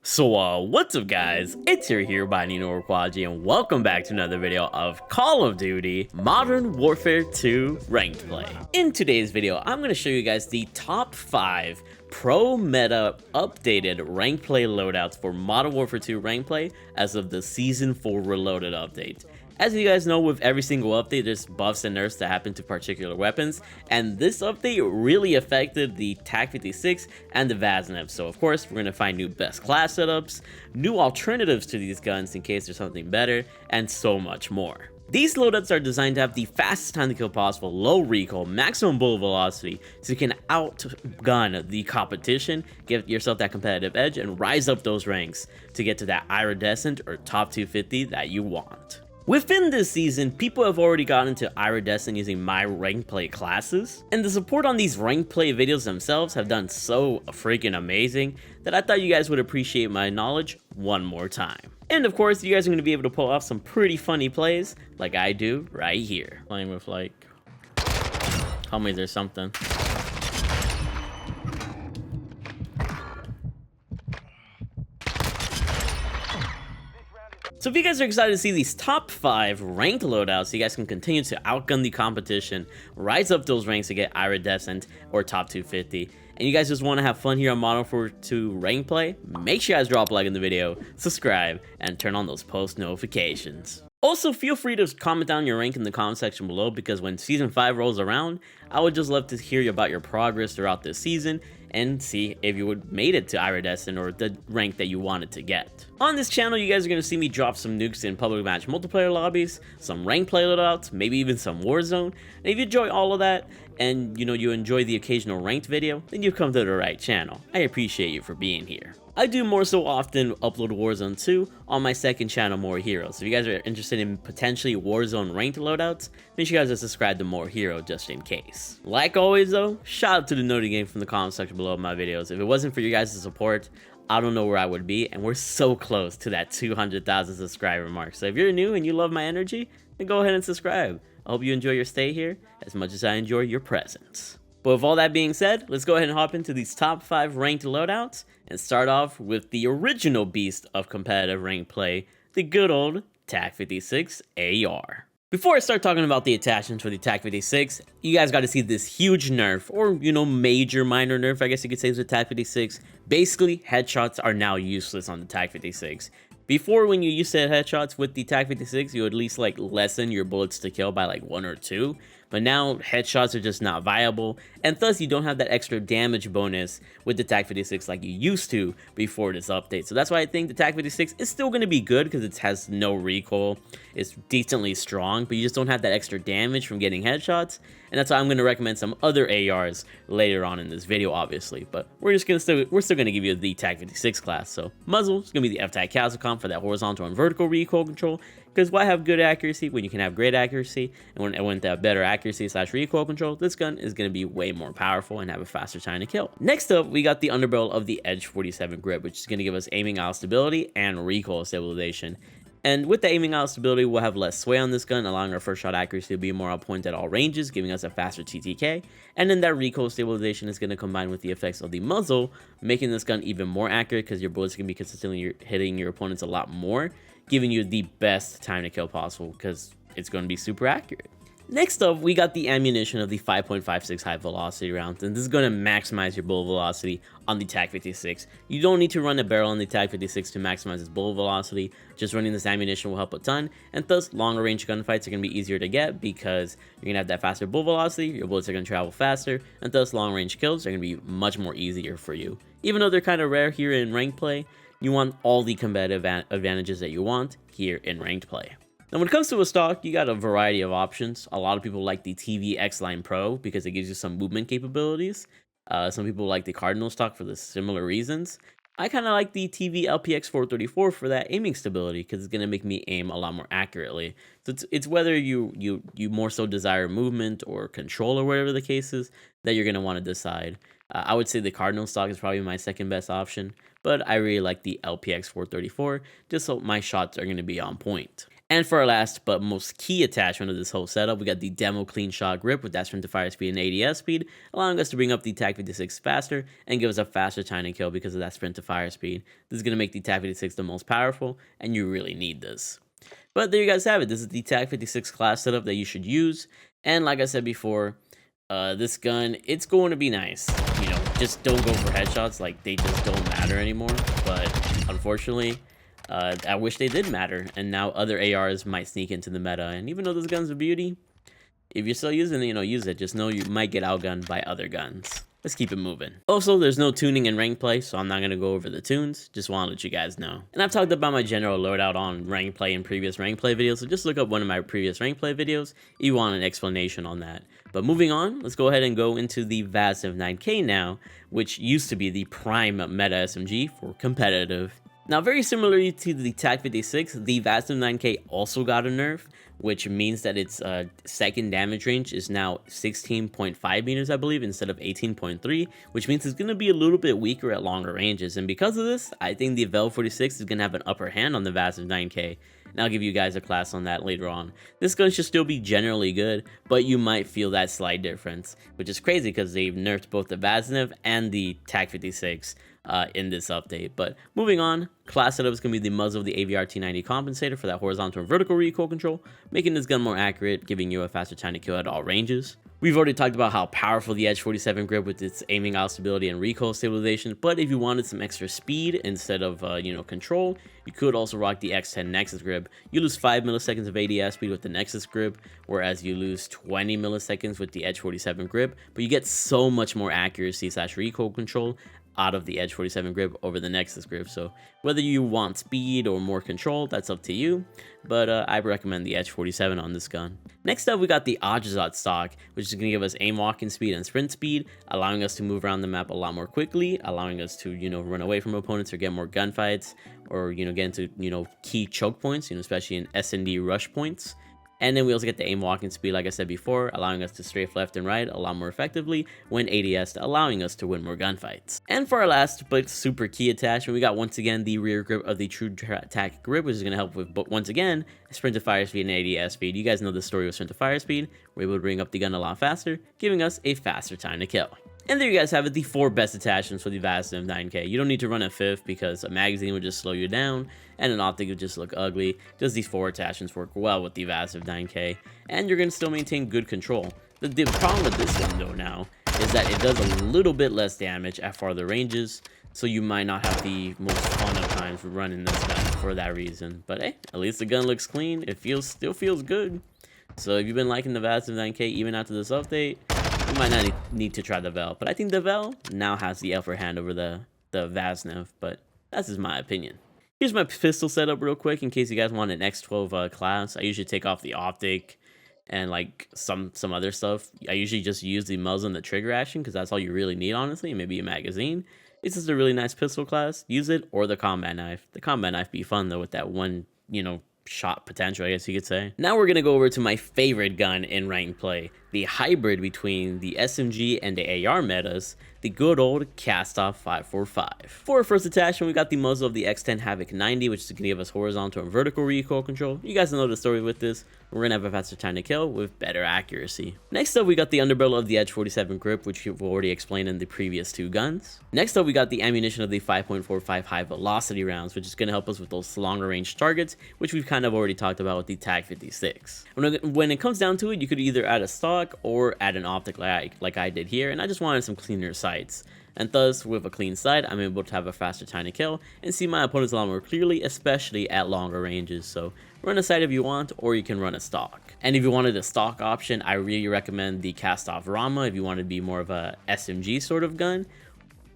What's up guys, it's your here by Nino Quadji and welcome back to another video of Call of Duty Modern Warfare 2 Ranked Play. In today's video, I'm going to show you guys the top 5 pro meta updated Ranked Play loadouts for Modern Warfare 2 Ranked Play as of the Season 4 Reloaded update. As you guys know, with every single update, there's buffs and nerfs that happen to particular weapons, and this update really affected the TAC-56 and the Vaznev. So of course, we're going to find new best class setups, new alternatives to these guns in case there's something better, and so much more. These loadouts are designed to have the fastest time to kill possible, low recoil, maximum bullet velocity, so you can outgun the competition, give yourself that competitive edge, and rise up those ranks to get to that iridescent or top 250 that you want. Within this season, people have already gotten into iridescent using my ranked play classes, and the support on these ranked play videos themselves have done so freaking amazing that I thought you guys would appreciate my knowledge one more time. And of course, you guys are going to be able to pull off some pretty funny plays like I do right here. Playing with like, tell me there's something. So if you guys are excited to see these top 5 ranked loadouts, so you guys can continue to outgun the competition, rise up those ranks to get iridescent or top 250, and you guys just want to have fun here on Modern Warfare 2 Ranked Play, make sure you guys drop a like in the video, subscribe, and turn on those post notifications. Also, feel free to comment down your rank in the comment section below, because when Season 5 rolls around, I would just love to hear about your progress throughout this season and see if you would made it to iridescent or the rank that you wanted to get. On this channel, you guys are going to see me drop some nukes in public match multiplayer lobbies, some ranked play loadouts, maybe even some Warzone. And if you enjoy all of that, and you enjoy the occasional ranked video, then you've come to the right channel. I appreciate you for being here. I do more so often upload Warzone 2 on my second channel, More Hero. So if you guys are interested in potentially Warzone ranked loadouts, make sure you guys are subscribed to More Hero just in case. Like always though, shout out to the Noti Gang from the comment section below my videos. If it wasn't for you guys' support, I don't know where I would be, and we're so close to that 200,000 subscriber mark. So if you're new and you love my energy, then go ahead and subscribe. I hope you enjoy your stay here as much as I enjoy your presence. But with all that being said, let's go ahead and hop into these top 5 ranked loadouts and start off with the original beast of competitive ranked play, the good old TAC-56 AR. Before I start talking about the attachments for the TAC-56, you guys got to see this huge nerf, or major minor nerf, I guess you could say, to the TAC-56. Basically, headshots are now useless on the TAC-56. Before, when you used to hit headshots with the TAC-56, you would at least like lessen your bullets to kill by like 1 or 2. But now headshots are just not viable, and thus you don't have that extra damage bonus with the TAC-56 like you used to before this update. So that's why I think the TAC-56 is still going to be good, because it has no recoil, it's decently strong, but you just don't have that extra damage from getting headshots. And that's why I'm going to recommend some other ARs later on in this video, obviously. But we're still going to give you the TAC-56 class. So muzzle is going to be the F-TAC Castle for that horizontal and vertical recoil control. Because why have good accuracy when you can have great accuracy? And when that better accuracy / recoil control, this gun is going to be way more powerful and have a faster time to kill. Next up, we got the underbarrel of the Edge 47 grip, which is going to give us aiming out stability and recoil stabilization. And with the aiming out stability, we'll have less sway on this gun, allowing our first shot accuracy to be more on point at all ranges, giving us a faster TTK. And then that recoil stabilization is going to combine with the effects of the muzzle, making this gun even more accurate, because your bullets can be consistently hitting your opponents a lot more, giving you the best time to kill possible, because it's going to be super accurate. Next up, we got the ammunition of the 5.56 high velocity rounds, and this is going to maximize your bullet velocity on the TAC-56. You don't need to run a barrel on the TAC-56 to maximize its bullet velocity. Just running this ammunition will help a ton, and thus longer range gunfights are going to be easier to get, because you're going to have that faster bullet velocity, your bullets are going to travel faster, and thus long range kills are going to be much more easier for you. Even though they're kind of rare here in ranked play, you want all the competitive advantages that you want here in ranked play. Now, when it comes to a stock, you got a variety of options. A lot of people like the TV X-Line Pro because it gives you some movement capabilities. Some people like the Cardinal stock for the similar reasons. I kind of like the TV LPX 434 for that aiming stability, because it's going to make me aim a lot more accurately. So it's whether you more so desire movement or control, or whatever the case is, that you're going to want to decide. I would say the Cardinal stock is probably my second best option, but I really like the LPX 434 just so my shots are going to be on point. And for our last but most key attachment of this whole setup, we got the demo clean shot grip with that sprint to fire speed and ADS speed, allowing us to bring up the TAC-56 faster and give us a faster time to kill because of that sprint to fire speed. This is going to make the TAC-56 the most powerful, and you really need this. But there you guys have it. This is the TAC-56 class setup that you should use. And like I said before, this gun, it's going to be nice. You know, just don't go for headshots. Like, they just don't matter anymore. But unfortunately, I wish they did matter, and now other ARs might sneak into the meta. And even though this gun's a beauty, if you're still using it, you know, use it. Just know you might get outgunned by other guns. Let's keep it moving. Also, there's no tuning in ranked play, so I'm not going to go over the tunes. Just want to let you guys know. And I've talked about my general loadout on ranked play in previous ranked play videos, so just look up one of my previous ranked play videos if you want an explanation on that. But moving on, let's go ahead and go into the VASNIV 9K now, which used to be the prime meta SMG for competitive. Now, very similarly to the TAC-56, the VASNIV 9K also got a nerf, which means that its second damage range is now 16.5 meters, I believe, instead of 18.3, which means it's going to be a little bit weaker at longer ranges. And because of this, I think the Vel 46 is going to have an upper hand on the VASNIV 9K. And I'll give you guys a class on that later on. This gun should still be generally good, but you might feel that slight difference, which is crazy because they've nerfed both the VASNIV and the TAC-56 in this update. But moving on, class setup is going to be the muzzle of the AVR T90 compensator for that horizontal and vertical recoil control, making this gun more accurate, giving you a faster time to kill at all ranges. We've already talked about how powerful the Edge 47 grip with its aiming out stability and recoil stabilization, but if you wanted some extra speed instead of, control, you could also rock the X10 Nexus grip. You lose 5 milliseconds of ADS speed with the Nexus grip, whereas you lose 20 milliseconds with the Edge 47 grip, but you get so much more accuracy / recoil control out of the Edge 47 grip over the Nexus grip. So whether you want speed or more control, that's up to you, but I recommend the Edge 47 on this gun. Next up, we got the Loadout stock, which is going to give us aim walking speed and sprint speed, allowing us to move around the map a lot more quickly, allowing us to, run away from opponents or get more gunfights, or, get into, key choke points, especially in S&D rush points. And then we also get the aim walking speed, like I said before, allowing us to strafe left and right a lot more effectively when ADS, allowing us to win more gunfights. And for our last but super key attachment, we got once again the rear grip of the True Tac grip, which is going to help with, once again, sprint to fire speed and ADS speed. You guys know the story with sprint to fire speed. We're able to bring up the gun a lot faster, giving us a faster time to kill. And there you guys have it, the 4 best attachments for the VASNIV 9K. You don't need to run a 5th because a magazine would just slow you down and an optic would just look ugly. Just these 4 attachments work well with the VASNIV 9K, and you're going to still maintain good control. The problem with this gun though now is that it does a little bit less damage at farther ranges, so you might not have the most fun of times running this gun for that reason. But hey, at least the gun looks clean. It still feels good. So if you've been liking the VASNIV 9K even after this update, you might not need to try the Vel, but I think the Vel now has the upper hand over the VASNIV, but that's just my opinion. Here's my pistol setup real quick in case you guys want an X12 class. I usually take off the optic and like some other stuff. I usually just use the muzzle and the trigger action because that's all you really need, honestly, and maybe a magazine. It's just a really nice pistol class. Use it, or the combat knife. The combat knife be fun though with that one, shot potential, I guess you could say. Now we're gonna go over to my favorite gun in ranked play, the hybrid between the SMG and the AR metas, the good old Kastov 545. For our first attachment, we got the muzzle of the X10 Havoc 90, which is gonna give us horizontal and vertical recoil control. You guys know the story with this. We're gonna have a faster time to kill with better accuracy. Next up, we got the underbarrel of the Edge 47 grip, which we've already explained in the previous 2 guns. Next up, we got the ammunition of the 5.45 high velocity rounds, which is gonna help us with those longer range targets, which we've kind of already talked about with the TAC-56. When it comes down to it, you could either add a stock or add an optic like I did here, and I just wanted some cleaner sights. And thus, with a clean sight, I'm able to have a faster time to kill and see my opponents a lot more clearly, especially at longer ranges. So run a sight if you want, or you can run a stock. And if you wanted a stock option, I really recommend the Kastov Rama if you want to be more of a SMG sort of gun,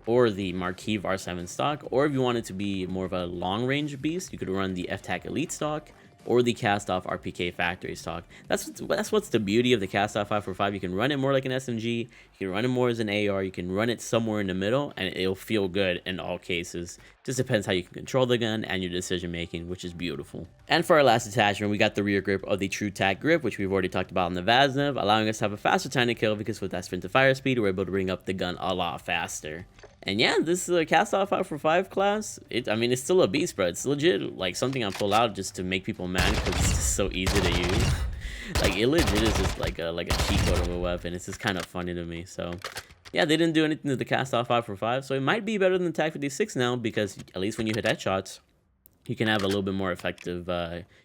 or the Marquis R7 stock, or if you wanted to be more of a long range beast, you could run the FTAC Elite stock or the Kastov RPK Factory stock. That's what's the beauty of the Kastov 545. You can run it more like an SMG, you can run it more as an AR, you can run it somewhere in the middle, and it'll feel good in all cases. Just depends how you can control the gun and your decision making, which is beautiful. And for our last attachment, we got the rear grip of the True Tac grip, which we've already talked about in the VASNIV, allowing us to have a faster time to kill because with that sprint to fire speed, we're able to bring up the gun a lot faster. And yeah, this is a Kastov 5x5 class. I mean, it's still a beast, bro. It's legit like something I pull out just to make people mad because it's just so easy to use. Like, it legit is just like a cheat code of a weapon. It's just kind of funny to me. So yeah, they didn't do anything to the Kastov 5x5, so it might be better than the TAC 56 now, because at least when you hit headshots, you can have a little bit more effective,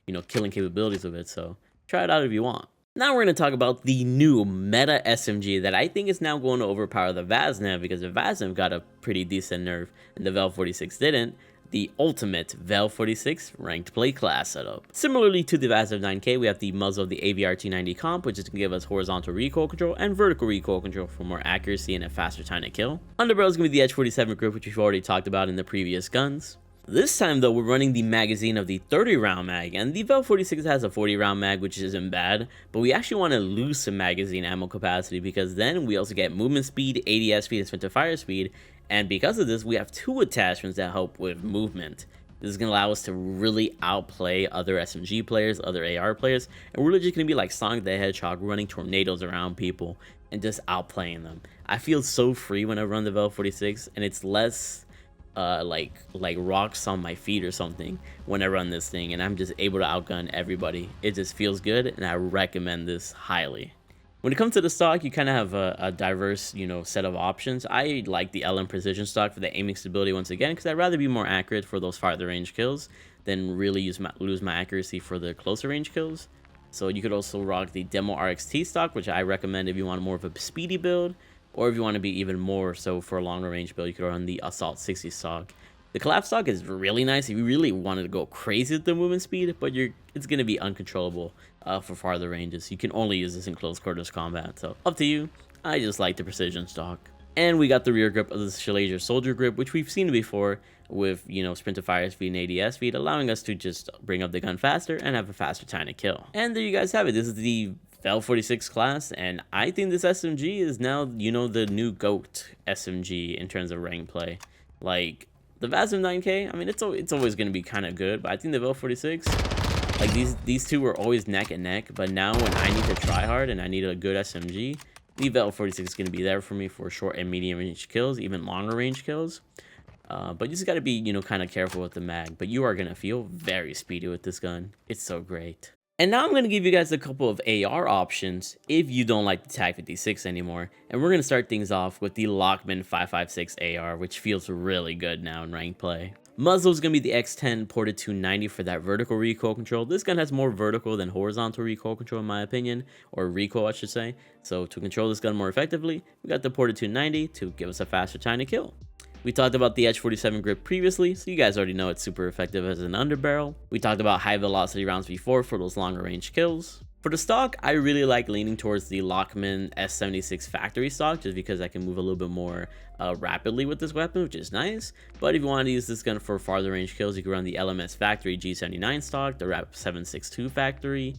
you know, killing capabilities of it. So try it out if you want. Now we're going to talk about the new meta SMG that I think is now going to overpower the Vaznev, because the Vaznev got a pretty decent nerf and the Vel 46 didn't. The ultimate Vel 46 ranked play class setup. Similarly to the Vaznev 9K, we have the muzzle of the AVR-T90 comp, which is going to give us horizontal recoil control and vertical recoil control for more accuracy and a faster time to kill. Underbarrel is going to be the Edge 47 grip, which we've already talked about in the previous guns. This time though, we're running the magazine of the 30 round mag, and the Vel 46 has a 40 round mag, which isn't bad, but we actually want to lose some magazine ammo capacity, because then we also get movement speed, ADS speed, and sprint to fire speed, and because of this, we have two attachments that help with movement. This is going to allow us to really outplay other SMG players, other AR players, and we're just going to be like Sonic the Hedgehog, running tornadoes around people and just outplaying them. I feel so free when I run the Vel 46, and it's less like rocks on my feet or something when I run this thing, and I'm just able to outgun everybody. It just feels good, and I recommend this highly. When it comes to the stock, you kind of have a diverse, you know, set of options. I like the LM Precision stock for the aiming stability once again, because I'd rather be more accurate for those farther range kills than really lose my accuracy for the closer range kills. So you could also rock the Demo RXT stock, which I recommend if you want more of a speedy build, or if you want to be even more so for a longer range build, you could run the Assault 60 stock. The collapse stock is really nice if you really wanted to go crazy with the movement speed, but it's going to be uncontrollable for farther ranges. You can only use this in close quarters combat, so up to you. I just like the precision stock. And we got the rear grip of the Shalazer Soldier grip, which we've seen before with, you know, sprint to fire speed and ADS speed, allowing us to just bring up the gun faster and have a faster time to kill. And there you guys have it. This is the Vel 46 class, and I think this SMG is now, you know, the new GOAT SMG in terms of rank play. Like, the Vaznev 9K, I mean, it's always going to be kind of good, but I think the Vel 46, like, these two were always neck and neck, but now when I need to try hard and I need a good SMG, the Vel 46 is going to be there for me for short and medium range kills, even longer range kills. But you just got to be, you know, kind of careful with the mag, but you are going to feel very speedy with this gun. It's so great. And now I'm going to give you guys a couple of AR options if you don't like the TAC 56 anymore. And we're going to start things off with the Lachmann 556 AR, which feels really good now in ranked play. Muzzle is going to be the X10 ported 290 for that vertical recoil control. This gun has more vertical than horizontal recoil control in my opinion, or recoil I should say. So to control this gun more effectively, we got the ported 290 to give us a faster time to kill. We talked about the Edge 47 grip previously, so you guys already know it's super effective as an underbarrel. We talked about high velocity rounds before for those longer range kills. For the stock, I really like leaning towards the Lachmann S76 factory stock, just because I can move a little bit more rapidly with this weapon, which is nice. But if you want to use this gun for farther range kills, you can run the LMS factory G79 stock, the RAP 762 factory,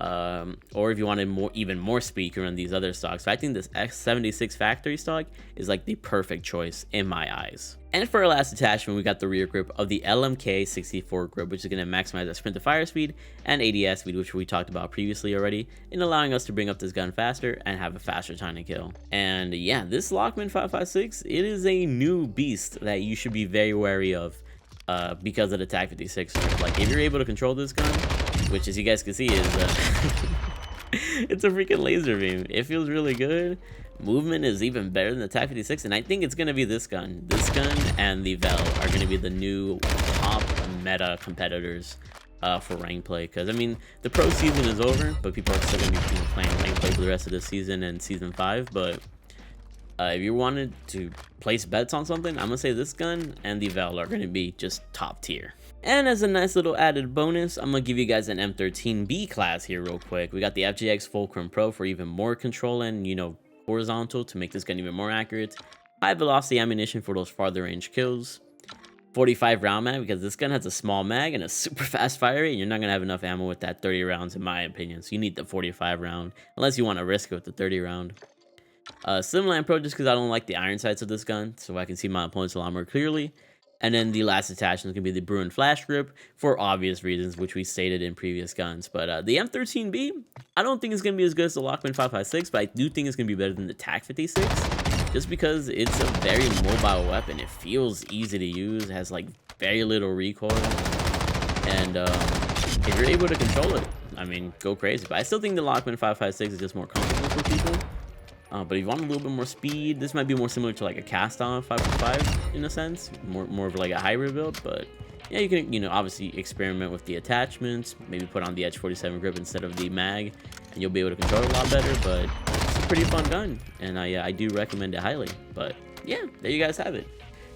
or if you wanted even more speed, you can run these other stocks. So I think this X76 factory stock is like the perfect choice in my eyes. And for our last attachment, we got the rear grip of the LMK 64 grip, which is going to maximize the sprint to fire speed and ADS speed, which we talked about previously already, in allowing us to bring up this gun faster and have a faster time to kill. And yeah, this Lachmann 556, it is a new beast that you should be very wary of because of the TAC 56. Like, if you're able to control this gun, which as you guys can see is it's a freaking laser beam. It feels really good. Movement is even better than the TAC 56, and I think it's going to be this gun. This gun and the Vel are going to be the new top meta competitors for rank play, because I mean the pro season is over, but people are still going to be playing rank play for the rest of the season and season 5. But if you wanted to place bets on something, I'm gonna say this gun and the Vel are gonna be just top tier. And as a nice little added bonus, I'm gonna give you guys an M13B class here real quick. We got the FGX Fulcrum Pro for even more control and, you know, horizontal to make this gun even more accurate. High velocity ammunition for those farther range kills. 45 round mag, because this gun has a small mag and a super fast fire rate, and you're not gonna have enough ammo with that 30 rounds in my opinion. So you need the 45 round, unless you want to risk it with the 30 round. Slimline Pro, just because I don't like the iron sights of this gun, so I can see my opponents a lot more clearly. And then the last attachment is going to be the Bruin Flash Grip for obvious reasons, which we stated in previous guns. But the M13B, I don't think it's going to be as good as the Lachmann 556, but I do think it's going to be better than the TAC 56. just because it's a very mobile weapon. It feels easy to use, it has like very little recoil, and if you're able to control it, I mean, go crazy. But I still think the Lachmann 5.56 is just more comfortable for people. But if you want a little bit more speed, this might be more similar to like a Kastov 5.5 in a sense, more of like a hybrid build. But yeah, you can, you know, obviously experiment with the attachments, maybe put on the Edge 47 grip instead of the mag, and you'll be able to control it a lot better. But it's a pretty fun gun, and I do recommend it highly. But yeah, there you guys have it.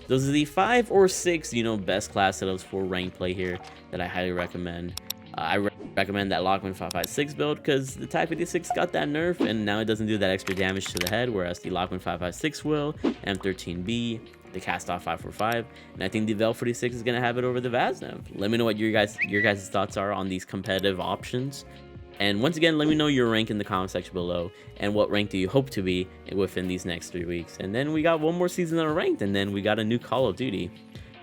Those are the 5 or 6, you know, best class setups for ranked play here that I highly recommend. I recommend that Lachmann 5.56 build because the Type 56 got that nerf, and now it doesn't do that extra damage to the head, whereas the Lachmann 5.56 will, M13B, the Kastov 5.45, and I think the Vel 46 is gonna have it over the Vaznev. Let me know what your guys' thoughts are on these competitive options. And once again, let me know your rank in the comment section below, and what rank do you hope to be within these next 3 weeks. And then we got one more season of ranked, and then we got a new Call of Duty.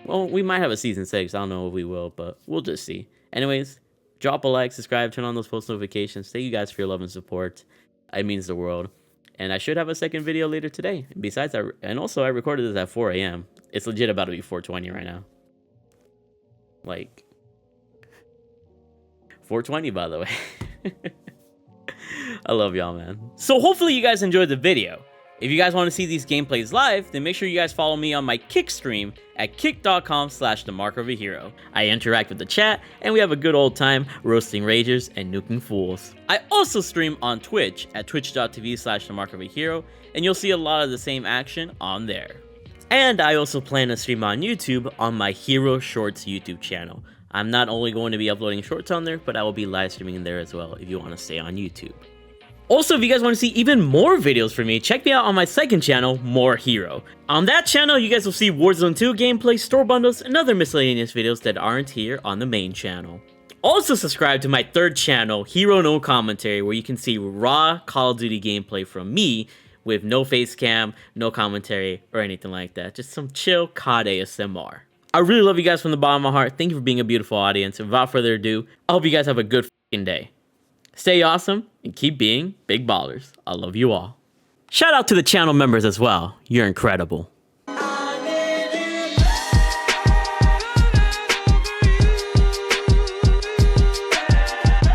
Well, we might have a season 6, I don't know if we will, but we'll just see. Anyways, drop a like, subscribe, turn on those post notifications. Thank you guys for your love and support. It means the world. And I should have a second video later today. Besides, I recorded this at 4 a.m. It's legit about to be 4:20 right now. Like, 4:20, by the way. I love y'all, man. So hopefully you guys enjoyed the video. If you guys want to see these gameplays live, then make sure you guys follow me on my Kick stream at kick.com/themarkofahero. I interact with the chat, and we have a good old time roasting ragers and nuking fools. I also stream on Twitch at twitch.tv/themarkofahero, and you'll see a lot of the same action on there. And I also plan to stream on YouTube on my Hero Shorts YouTube channel. I'm not only going to be uploading shorts on there, but I will be live streaming in there as well if you want to stay on YouTube. Also, if you guys want to see even more videos from me, check me out on my second channel, More Hero. On that channel, you guys will see Warzone 2 gameplay, store bundles, and other miscellaneous videos that aren't here on the main channel. Also subscribe to my third channel, Hero No Commentary, where you can see raw Call of Duty gameplay from me with no face cam, no commentary, or anything like that. Just some chill COD ASMR. I really love you guys from the bottom of my heart. Thank you for being a beautiful audience. And without further ado, I hope you guys have a good f***ing day. Stay awesome and keep being big ballers. I love you all. Shout out to the channel members as well. You're incredible.